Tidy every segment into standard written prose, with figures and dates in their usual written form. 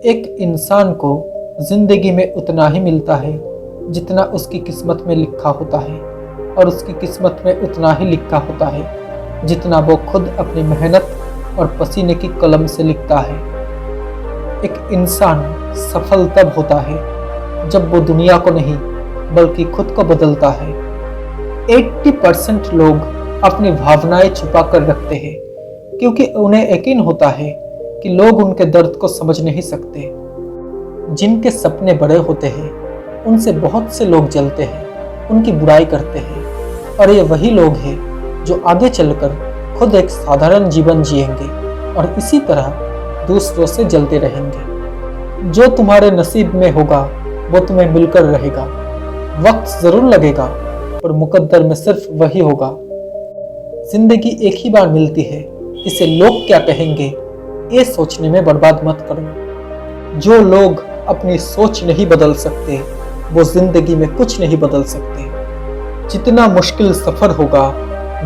एक इंसान को जिंदगी में उतना ही मिलता है जितना उसकी किस्मत में लिखा होता है, और उसकी किस्मत में उतना ही लिखा होता है जितना वो खुद अपनी मेहनत और पसीने की कलम से लिखता है। एक इंसान सफल तब होता है जब वो दुनिया को नहीं बल्कि खुद को बदलता है। 80% लोग अपनी भावनाएं छुपा कर रखते हैं क्योंकि उन्हें यकीन होता है कि लोग उनके दर्द को समझ नहीं सकते। जिनके सपने बड़े होते हैं उनसे बहुत से लोग जलते हैं, उनकी बुराई करते हैं, और ये वही लोग हैं जो आगे चलकर खुद एक साधारण जीवन जिएंगे और इसी तरह दूसरों से जलते रहेंगे। जो तुम्हारे नसीब में होगा वो तुम्हें मिलकर रहेगा। वक्त जरूर लगेगा पर मुकद्दर में सिर्फ वही होगा। जिंदगी एक ही बार मिलती है, इसे लोग क्या कहेंगे ये सोचने में बर्बाद मत करो। जो लोग अपनी सोच नहीं बदल सकते वो जिंदगी में कुछ नहीं बदल सकते। जितना मुश्किल सफर होगा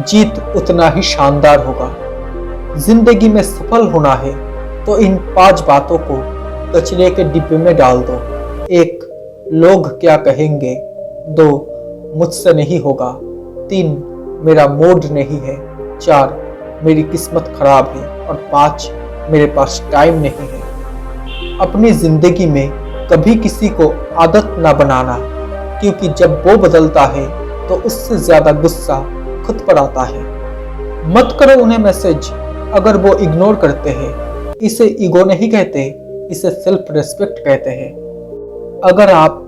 जीत उतना ही शानदार होगा। जिंदगी में सफल होना है तो इन 5 बातों को कचरे के डिब्बे में डाल दो। 1. लोग क्या कहेंगे। 2. मुझसे नहीं होगा। 3. मेरा मूड नहीं है। 4. मेरी किस्मत खराब है। और 5. मेरे पास टाइम नहीं है। अपनी जिंदगी में कभी किसी को आदत ना बनाना, क्योंकि जब वो बदलता है तो उससे ज्यादा गुस्सा खुद पर आता है। मत करो उन्हें मैसेज अगर वो इग्नोर करते हैं। इसे ईगो नहीं कहते, इसे सेल्फ रेस्पेक्ट कहते हैं। अगर आप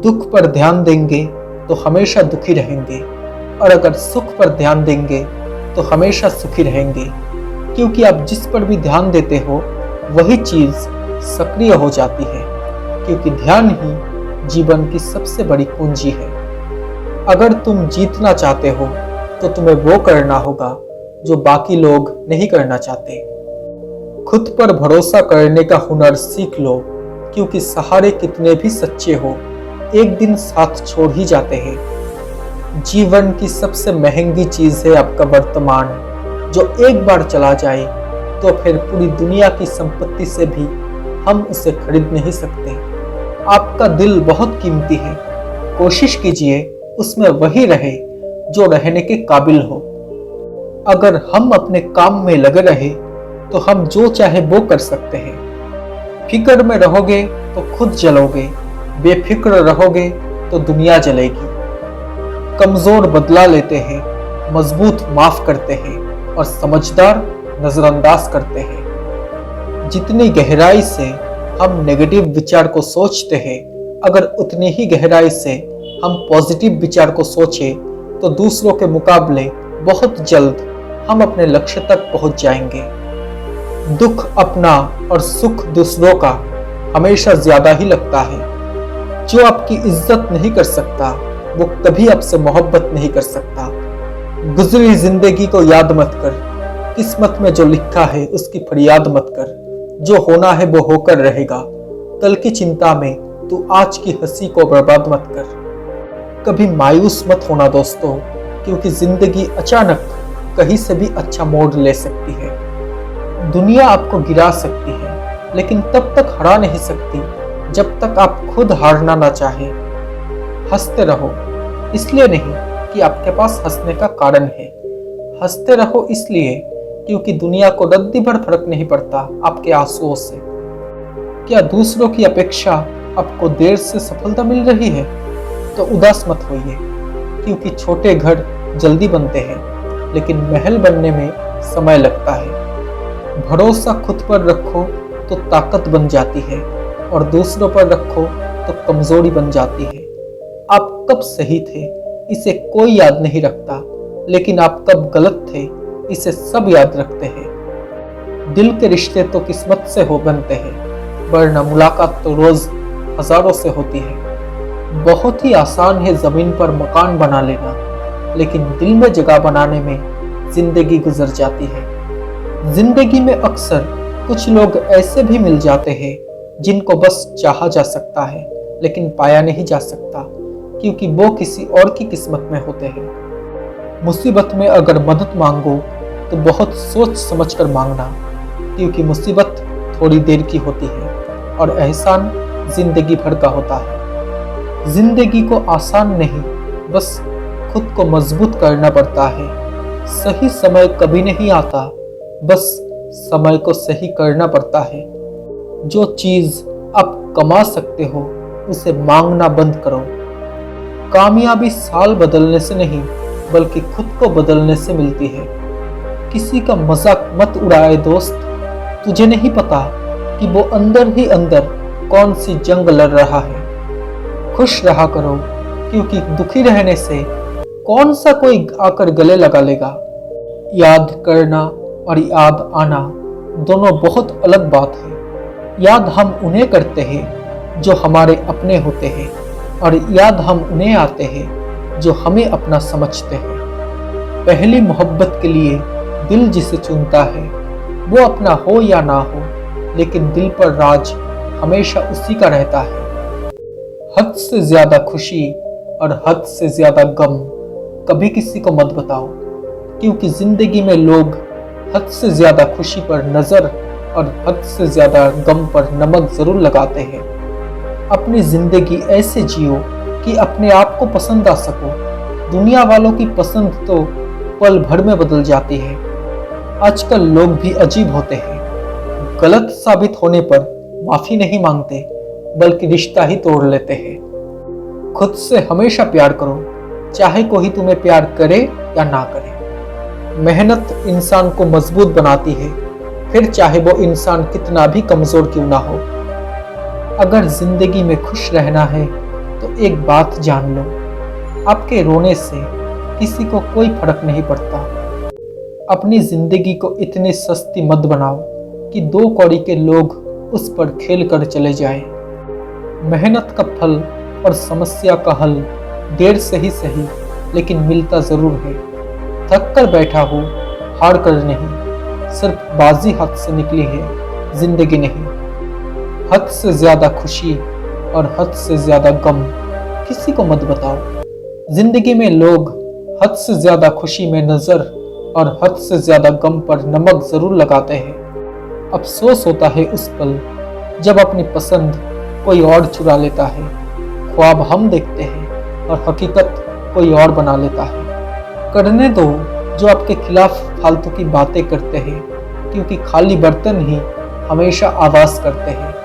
दुख पर ध्यान देंगे तो हमेशा दुखी रहेंगे, और अगर सुख पर ध्यान देंगे तो हमेशा सुखी रहेंगे, क्योंकि आप जिस पर भी ध्यान देते हो वही चीज सक्रिय हो जाती है, क्योंकि ध्यान ही जीवन की सबसे बड़ी पूंजी है। अगर तुम जीतना चाहते हो तो तुम्हें वो करना होगा जो बाकी लोग नहीं करना चाहते। खुद पर भरोसा करने का हुनर सीख लो, क्योंकि सहारे कितने भी सच्चे हो एक दिन साथ छोड़ ही जाते हैं। जीवन की सबसे महंगी चीज है आपका वर्तमान, जो एक बार चला जाए तो फिर पूरी दुनिया की संपत्ति से भी हम उसे खरीद नहीं सकते। आपका दिल बहुत कीमती है, कोशिश कीजिए उसमें वही रहे जो रहने के काबिल हो। अगर हम अपने काम में लगे रहे तो हम जो चाहे वो कर सकते हैं। फिक्र में रहोगे तो खुद जलोगे, बेफिक्र रहोगे तो दुनिया जलेगी। कमजोर बदला लेते हैं, मजबूत माफ करते हैं, और समझदार नजरअंदाज करते हैं। जितनी गहराई से हम नेगेटिव विचार को सोचते हैं, अगर उतनी ही गहराई से हम पॉजिटिव विचार को सोचें तो दूसरों के मुकाबले बहुत जल्द हम अपने लक्ष्य तक पहुंच जाएंगे। दुख अपना और सुख दूसरों का हमेशा ज्यादा ही लगता है। जो आपकी इज्जत नहीं कर सकता वो कभी आपसे मोहब्बत नहीं कर सकता। गुजरी जिंदगी को याद मत कर, किस्मत में जो लिखा है उसकी फरियाद मत कर। जो होना है वो होकर रहेगा। कल की चिंता में तू आज की हंसी को बर्बाद मत कर। कभी मायूस मत होना दोस्तों, क्योंकि जिंदगी अचानक कहीं से भी अच्छा मोड़ ले सकती है। दुनिया आपको गिरा सकती है लेकिन तब तक हरा नहीं सकती जब तक आप खुद हारना ना चाहे। हंसते रहो, इसलिए नहीं कि आपके पास हंसने का कारण है। हंसते रहो इसलिए क्योंकि दुनिया को रद्दी भर फर्क नहीं पड़ता आपके आंसुओं से। क्या दूसरों की अपेक्षा आपको देर से सफलता मिल रही है तो उदास मत होइए, क्योंकि छोटे घर जल्दी बनते हैं लेकिन महल बनने में समय लगता है। भरोसा खुद पर रखो तो ताकत बन जाती है, और दूसरों पर रखो तो कमजोरी बन जाती है। आप कब सही थे इसे कोई याद नहीं रखता, लेकिन आप कब गलत थे इसे सब याद रखते हैं। दिल के रिश्ते तो किस्मत से हो बनते हैं, वरना मुलाकात तो रोज हजारों से होती है। बहुत ही आसान है जमीन पर मकान बना लेना, लेकिन दिल में जगह बनाने में जिंदगी गुजर जाती है। जिंदगी में अक्सर कुछ लोग ऐसे भी मिल जाते हैं जिनको बस चाहा जा सकता है लेकिन पाया नहीं जा सकता, क्योंकि वो किसी और की किस्मत में होते हैं। मुसीबत में अगर मदद मांगो तो बहुत सोच समझ कर मांगना, क्योंकि मुसीबत थोड़ी देर की होती है और एहसान जिंदगी भर का होता है। जिंदगी को आसान नहीं, बस खुद को मजबूत करना पड़ता है। सही समय कभी नहीं आता, बस समय को सही करना पड़ता है। जो चीज आप कमा सकते हो उसे मांगना बंद करो। कामयाबी साल बदलने से नहीं, बल्कि खुद को बदलने से मिलती है। किसी का मजाक मत उड़ाए दोस्त, तुझे नहीं पता कि वो अंदर ही अंदर कौन सी जंग लड़ रहा है। खुश रहा करो, क्योंकि दुखी रहने से कौन सा कोई आकर गले लगा लेगा। याद करना और याद आना दोनों बहुत अलग बात है। याद हम उन्हें करते हैं जो हमारे अपने होते हैं, और याद हम उन्हें आते हैं जो हमें अपना समझते हैं। पहली मोहब्बत के लिए दिल जिसे चुनता है, वो अपना हो या ना हो, लेकिन दिल पर राज हमेशा उसी का रहता है। हद से ज्यादा खुशी और हद से ज्यादा गम कभी किसी को मत बताओ, क्योंकि जिंदगी में लोग हद से ज्यादा खुशी पर नजर और हद से ज्यादा गम पर नमक जरूर लगाते हैं। अपनी जिंदगी ऐसे जियो कि अपने आप को पसंद आ सको। दुनिया वालों की पसंद तो पल भर में बदल जाती है। आजकल लोग भी अजीब होते हैं। गलत साबित होने पर माफी नहीं मांगते, बल्कि रिश्ता ही तोड़ लेते हैं। खुद से हमेशा प्यार करो, चाहे कोई तुम्हें प्यार करे या ना करे। मेहनत इंसान को मजबूत बनाती है, फिर चाहे वो इंसान कितना भी कमजोर क्यों ना हो। अगर जिंदगी में खुश रहना है तो एक बात जान लो, आपके रोने से किसी को कोई फर्क नहीं पड़ता। अपनी जिंदगी को इतनी सस्ती मत बनाओ कि 2 कौड़ी के लोग उस पर खेल कर चले जाएं। मेहनत का फल और समस्या का हल देर से ही सही, लेकिन मिलता जरूर है। थक कर बैठा हो, हार कर नहीं, सिर्फ बाजी हाथ से निकली है, जिंदगी नहीं। हद से ज्यादा खुशी और हद से ज्यादा गम किसी को मत बताओ। जिंदगी में लोग हद से ज्यादा खुशी में नजर और हद से ज्यादा गम पर नमक जरूर लगाते हैं। अफसोस होता है उस पल जब अपनी पसंद कोई और चुरा लेता है। ख्वाब हम देखते हैं और हकीकत कोई और बना लेता है। करने दो जो आपके खिलाफ फालतू की बातें करते हैं, क्योंकि खाली बर्तन ही हमेशा आवाज करते हैं।